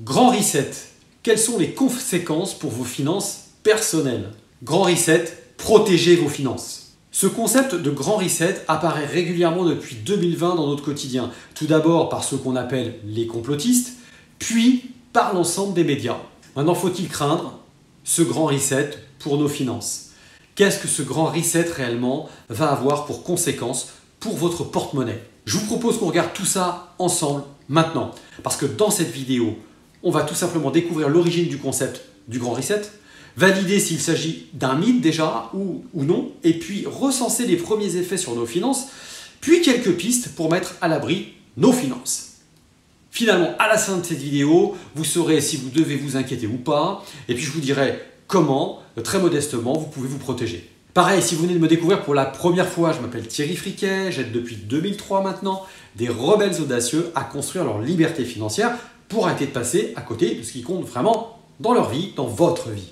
Grand Reset. Quelles sont les conséquences pour vos finances personnelles? Grand Reset, protégez vos finances. Ce concept de Grand Reset apparaît régulièrement depuis 2020 dans notre quotidien. Tout d'abord par ceux qu'on appelle les complotistes, puis par l'ensemble des médias. Maintenant, faut-il craindre ce Grand Reset pour nos finances? Qu'est-ce que ce Grand Reset réellement va avoir pour conséquences pour votre porte-monnaie? Je vous propose qu'on regarde tout ça ensemble maintenant. Parce que dans cette vidéo, on va tout simplement découvrir l'origine du concept du Grand Reset, valider s'il s'agit d'un mythe déjà ou non, et puis recenser les premiers effets sur nos finances, puis quelques pistes pour mettre à l'abri nos finances. Finalement, à la fin de cette vidéo, vous saurez si vous devez vous inquiéter ou pas, et puis je vous dirai comment, très modestement, vous pouvez vous protéger. Pareil, si vous venez de me découvrir pour la première fois, je m'appelle Thierry Friquet, j'aide depuis 2003 maintenant des rebelles audacieux à construire leur liberté financière pour arrêter de passer à côté de ce qui compte vraiment dans leur vie, dans votre vie.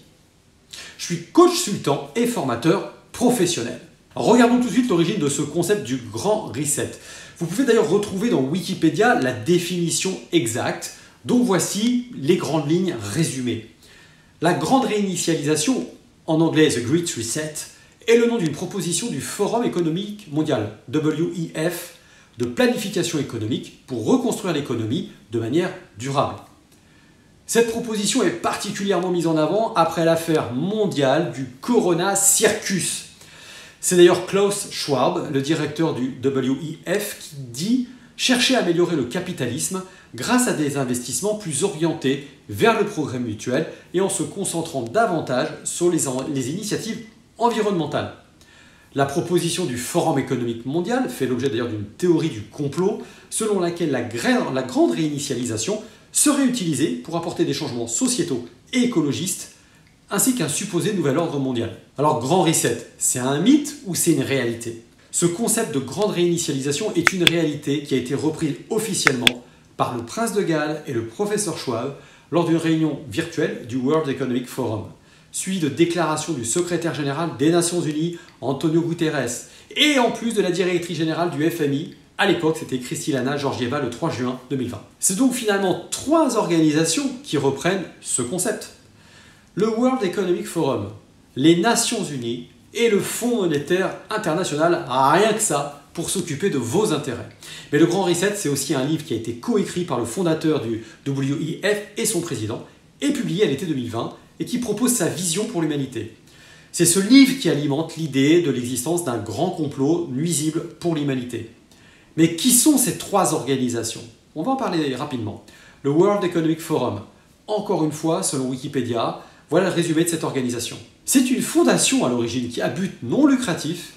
Je suis coach consultant et formateur professionnel. Alors, regardons tout de suite l'origine de ce concept du Grand Reset. Vous pouvez d'ailleurs retrouver dans Wikipédia la définition exacte, donc voici les grandes lignes résumées. La grande réinitialisation, en anglais The Great Reset, est le nom d'une proposition du Forum économique mondial, WEF, de planification économique pour reconstruire l'économie de manière durable. Cette proposition est particulièrement mise en avant après l'affaire mondiale du Corona Circus. C'est d'ailleurs Klaus Schwab, le directeur du WEF, qui dit chercher à améliorer le capitalisme grâce à des investissements plus orientés vers le progrès mutuel et en se concentrant davantage sur les initiatives environnementales. La proposition du Forum économique mondial fait l'objet d'ailleurs d'une théorie du complot selon laquelle la grande réinitialisation serait utilisée pour apporter des changements sociétaux et écologistes ainsi qu'un supposé nouvel ordre mondial. Alors, Grand Reset, c'est un mythe ou c'est une réalité? Ce concept de grande réinitialisation est une réalité qui a été reprise officiellement par le prince de Galles et le professeur Schwab lors d'une réunion virtuelle du World Economic Forum, suivi de déclarations du secrétaire général des Nations Unies, Antonio Guterres, et en plus de la directrice générale du FMI, à l'époque c'était Kristalina Georgieva le 3 juin 2020. C'est donc finalement 3 organisations qui reprennent ce concept. Le World Economic Forum, les Nations Unies et le Fonds monétaire international, rien que ça, pour s'occuper de vos intérêts. Mais le Grand Reset, c'est aussi un livre qui a été coécrit par le fondateur du WEF et son président, et publié à l'été 2020, et qui propose sa vision pour l'humanité. C'est ce livre qui alimente l'idée de l'existence d'un grand complot nuisible pour l'humanité. Mais qui sont ces 3 organisations? On va en parler rapidement. Le World Economic Forum, encore une fois, selon Wikipédia, voilà le résumé de cette organisation. C'est une fondation à l'origine qui a but non lucratif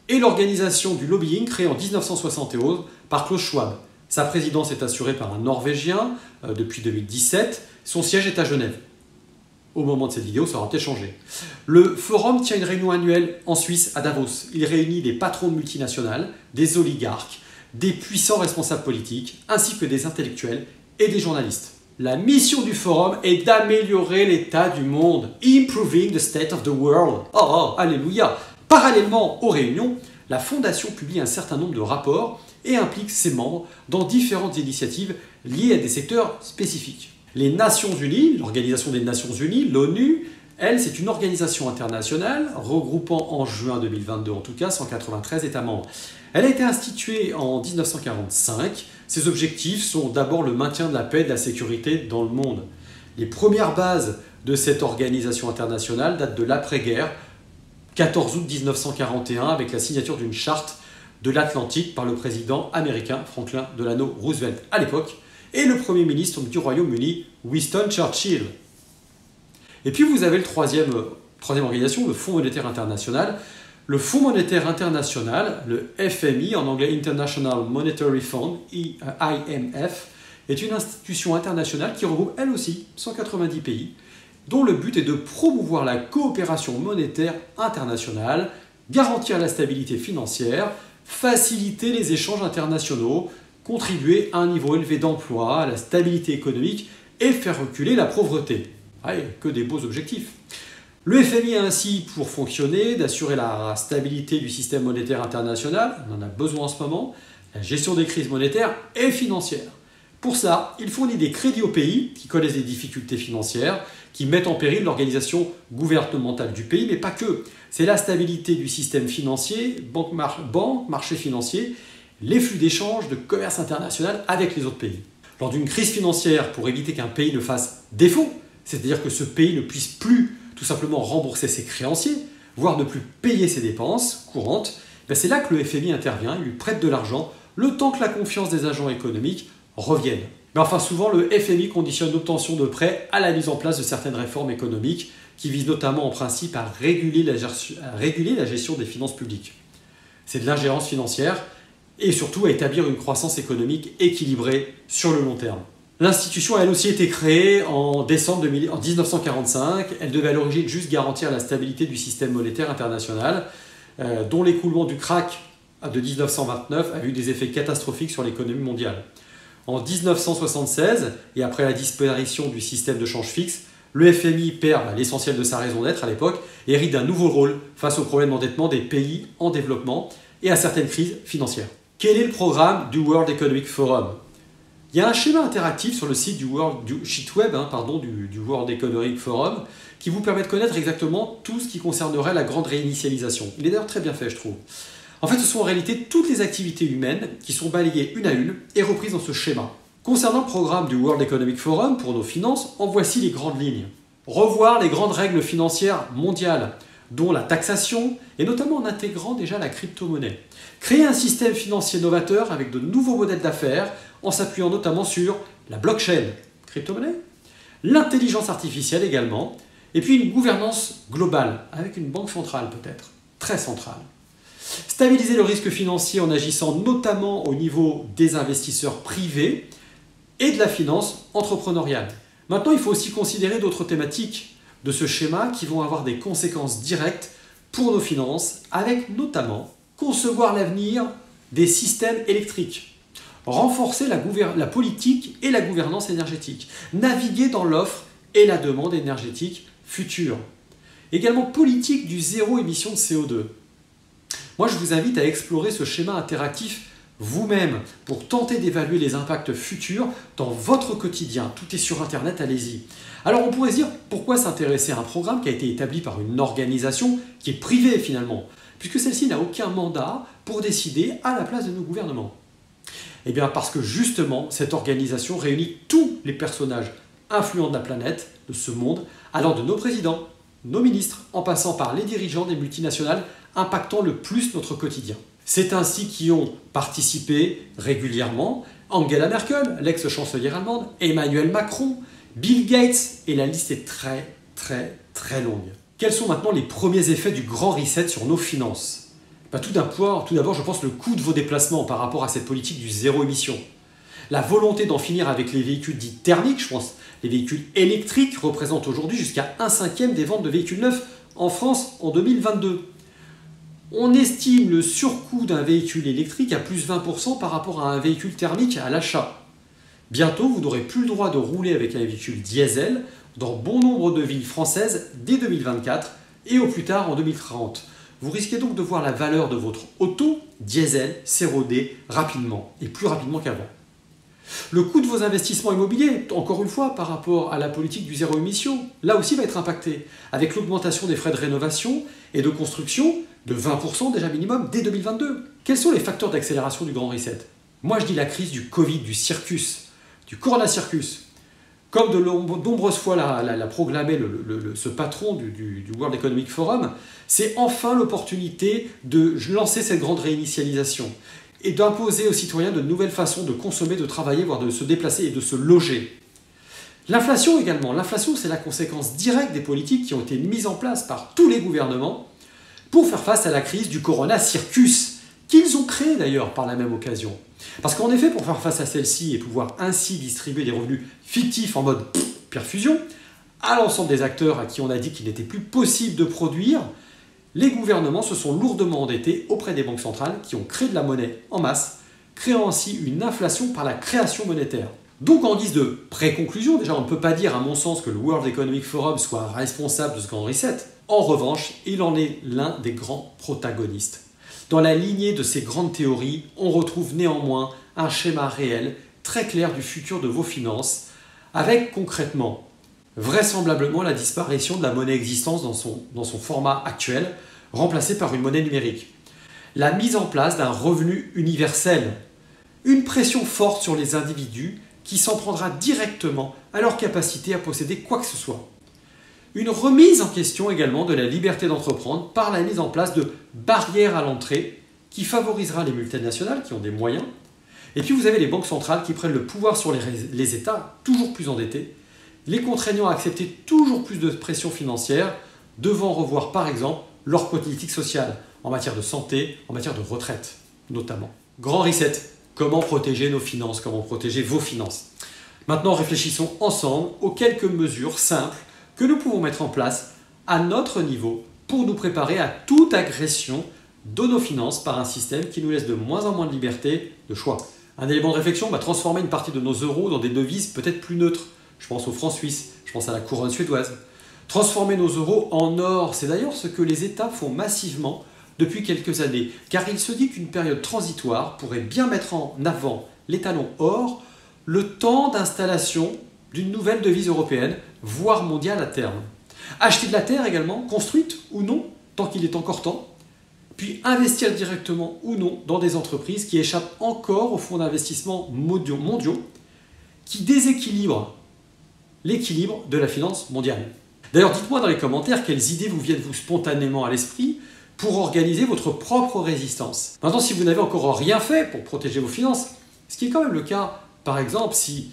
et l'organisation du lobbying créée en 1971 par Klaus Schwab. Sa présidence est assurée par un Norvégien depuis 2017. Son siège est à Genève. Au moment de cette vidéo, ça aura peut-être changé. Le forum tient une réunion annuelle en Suisse, à Davos. Il réunit des patrons de multinationales, des oligarques, des puissants responsables politiques, ainsi que des intellectuels et des journalistes. La mission du forum est d'améliorer l'état du monde. Improving the state of the world. Oh, alléluia! Parallèlement aux réunions, la fondation publie un certain nombre de rapports et implique ses membres dans différentes initiatives liées à des secteurs spécifiques. Les Nations Unies, l'Organisation des Nations Unies, l'ONU, elle, c'est une organisation internationale regroupant en juin 2022 en tout cas 193 États membres. Elle a été instituée en 1945. Ses objectifs sont d'abord le maintien de la paix et de la sécurité dans le monde. Les premières bases de cette organisation internationale datent de l'après-guerre, 14 août 1941, avec la signature d'une charte de l'Atlantique par le président américain Franklin Delano Roosevelt à l'époque, et le Premier ministre du Royaume-Uni, Winston Churchill. Et puis vous avez le troisième organisation, le Fonds monétaire international. Le Fonds monétaire international, le FMI, en anglais International Monetary Fund, IMF, est une institution internationale qui regroupe elle aussi 190 pays, dont le but est de promouvoir la coopération monétaire internationale, garantir la stabilité financière, faciliter les échanges internationaux, contribuer à un niveau élevé d'emploi, à la stabilité économique et faire reculer la pauvreté. Que des beaux objectifs. Le FMI a ainsi pour fonctionner d'assurer la stabilité du système monétaire international, on en a besoin en ce moment, la gestion des crises monétaires et financières. Pour cela, il fournit des crédits aux pays qui connaissent des difficultés financières, qui mettent en péril l'organisation gouvernementale du pays, mais pas que. C'est la stabilité du système financier, banque, marché financier, les flux d'échanges, de commerce international avec les autres pays. Lors d'une crise financière, pour éviter qu'un pays ne fasse défaut, c'est-à-dire que ce pays ne puisse plus tout simplement rembourser ses créanciers, voire ne plus payer ses dépenses courantes, c'est là que le FMI intervient, il lui prête de l'argent, le temps que la confiance des agents économiques revienne. Mais enfin, souvent, le FMI conditionne l'obtention de prêts à la mise en place de certaines réformes économiques qui visent notamment en principe à réguler la gestion des finances publiques. C'est de l'ingérence financière et surtout à établir une croissance économique équilibrée sur le long terme. L'institution a elle aussi été créée en décembre 1945. Elle devait à l'origine juste garantir la stabilité du système monétaire international, dont l'écoulement du krach de 1929 a eu des effets catastrophiques sur l'économie mondiale. En 1976, et après la disparition du système de change fixe, le FMI perd l'essentiel de sa raison d'être à l'époque et hérite d'un nouveau rôle face aux problèmes d'endettement des pays en développement et à certaines crises financières. Quel est le programme du World Economic Forum ? Il y a un schéma interactif sur le site du site web du World Economic Forum qui vous permet de connaître exactement tout ce qui concernerait la grande réinitialisation. Il est d'ailleurs très bien fait, je trouve. En fait, ce sont en réalité toutes les activités humaines qui sont balayées une à une et reprises dans ce schéma. Concernant le programme du World Economic Forum pour nos finances, en voici les grandes lignes. Revoir les grandes règles financières mondiales, dont la taxation, et notamment en intégrant déjà la crypto-monnaie. Créer un système financier novateur avec de nouveaux modèles d'affaires, en s'appuyant notamment sur la blockchain, crypto-monnaie, l'intelligence artificielle également, et puis une gouvernance globale, avec une banque centrale peut-être, très centrale. Stabiliser le risque financier en agissant notamment au niveau des investisseurs privés et de la finance entrepreneuriale. Maintenant, il faut aussi considérer d'autres thématiques de ce schéma qui vont avoir des conséquences directes pour nos finances, avec notamment concevoir l'avenir des systèmes électriques, renforcer la politique et la gouvernance énergétique, naviguer dans l'offre et la demande énergétique future. Également politique du zéro émission de CO2. Moi, je vous invite à explorer ce schéma interactif vous-même pour tenter d'évaluer les impacts futurs dans votre quotidien. Tout est sur Internet, allez-y. Alors, on pourrait se dire, pourquoi s'intéresser à un programme qui a été établi par une organisation qui est privée finalement, puisque celle-ci n'a aucun mandat pour décider à la place de nos gouvernements? Eh bien, parce que justement, cette organisation réunit tous les personnages influents de la planète, de ce monde, allant de nos présidents, nos ministres, en passant par les dirigeants des multinationales impactant le plus notre quotidien. C'est ainsi qu'y ont participé régulièrement Angela Merkel, l'ex-chancelière allemande, Emmanuel Macron, Bill Gates, et la liste est très longue. Quels sont maintenant les premiers effets du grand reset sur nos finances? Tout d'abord, je pense le coût de vos déplacements par rapport à cette politique du zéro émission. La volonté d'en finir avec les véhicules dits thermiques, je pense, les véhicules électriques représentent aujourd'hui jusqu'à 1/5 des ventes de véhicules neufs en France en 2022. On estime le surcoût d'un véhicule électrique à plus 20% par rapport à un véhicule thermique à l'achat. Bientôt, vous n'aurez plus le droit de rouler avec un véhicule diesel dans bon nombre de villes françaises dès 2024 et au plus tard en 2030. Vous risquez donc de voir la valeur de votre auto diesel s'éroder rapidement, et plus rapidement qu'avant. Le coût de vos investissements immobiliers, encore une fois, par rapport à la politique du zéro émission, là aussi va être impacté, avec l'augmentation des frais de rénovation et de construction de 20% déjà minimum dès 2022. Quels sont les facteurs d'accélération du grand reset? Moi je dis la crise du Covid, du circus, du Corona Circus. Comme de nombreuses fois l'a proclamé ce patron du World Economic Forum, c'est enfin l'opportunité de lancer cette grande réinitialisation et d'imposer aux citoyens de nouvelles façons de consommer, de travailler, voire de se déplacer et de se loger. L'inflation également. L'inflation, c'est la conséquence directe des politiques qui ont été mises en place par tous les gouvernements pour faire face à la crise du Corona Circus, qu'ils ont créé d'ailleurs par la même occasion. Parce qu'en effet, pour faire face à celle-ci et pouvoir ainsi distribuer des revenus fictifs en mode perfusion à l'ensemble des acteurs à qui on a dit qu'il n'était plus possible de produire, les gouvernements se sont lourdement endettés auprès des banques centrales qui ont créé de la monnaie en masse, créant ainsi une inflation par la création monétaire. Donc en guise de pré-conclusion, déjà on ne peut pas dire à mon sens que le World Economic Forum soit responsable de ce grand reset. En revanche, il en est l'un des grands protagonistes. Dans la lignée de ces grandes théories, on retrouve néanmoins un schéma réel très clair du futur de vos finances, avec concrètement, vraisemblablement la disparition de la monnaie existante dans son format actuel, remplacée par une monnaie numérique. La mise en place d'un revenu universel, une pression forte sur les individus qui s'en prendra directement à leur capacité à posséder quoi que ce soit. Une remise en question également de la liberté d'entreprendre par la mise en place de barrières à l'entrée qui favorisera les multinationales qui ont des moyens. Et puis vous avez les banques centrales qui prennent le pouvoir sur les États toujours plus endettés, les contraignant à accepter toujours plus de pression financière, devant revoir par exemple leur politique sociale en matière de santé, en matière de retraite notamment. Grand reset, comment protéger nos finances, comment protéger vos finances. Maintenant réfléchissons ensemble aux quelques mesures simples que nous pouvons mettre en place à notre niveau pour nous préparer à toute agression de nos finances par un système qui nous laisse de moins en moins de liberté de choix. Un élément de réflexion, transformer une partie de nos euros dans des devises peut-être plus neutres. Je pense au franc suisse, je pense à la couronne suédoise. Transformer nos euros en or, c'est d'ailleurs ce que les États font massivement depuis quelques années, car il se dit qu'une période transitoire pourrait bien mettre en avant l'étalon or, le temps d'installation d'une nouvelle devise européenne, voire mondiale à terme. Acheter de la terre également, construite ou non, tant qu'il est encore temps, puis investir directement ou non dans des entreprises qui échappent encore aux fonds d'investissement mondiaux, qui déséquilibrent l'équilibre de la finance mondiale. D'ailleurs, dites-moi dans les commentaires quelles idées vous viennent spontanément à l'esprit pour organiser votre propre résistance. Maintenant, si vous n'avez encore rien fait pour protéger vos finances, ce qui est quand même le cas, par exemple, si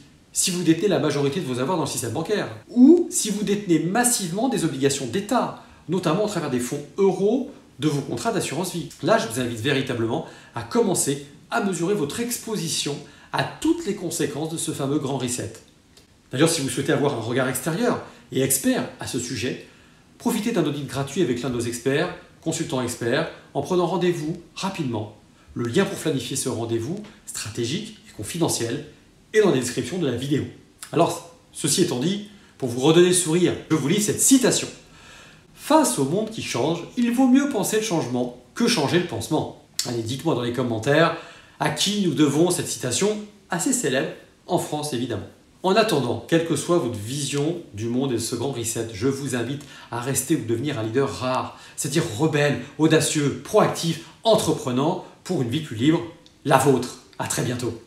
vous détenez la majorité de vos avoirs dans le système bancaire, ou si vous détenez massivement des obligations d'État, notamment au travers des fonds euros de vos contrats d'assurance vie. Là, je vous invite véritablement à commencer à mesurer votre exposition à toutes les conséquences de ce fameux grand reset. D'ailleurs, si vous souhaitez avoir un regard extérieur et expert à ce sujet, profitez d'un audit gratuit avec l'un de nos experts, consultants experts, en prenant rendez-vous rapidement. Le lien pour planifier ce rendez-vous stratégique et confidentiel est dans la description de la vidéo. Alors, ceci étant dit, pour vous redonner le sourire, je vous lis cette citation. Face au monde qui change, il vaut mieux penser le changement que changer le pansement. Allez, dites-moi dans les commentaires à qui nous devons cette citation assez célèbre, en France évidemment. En attendant, quelle que soit votre vision du monde et de ce grand reset, je vous invite à rester ou devenir un leader rare, c'est-à-dire rebelle, audacieux, proactif, entreprenant pour une vie plus libre, la vôtre. À très bientôt.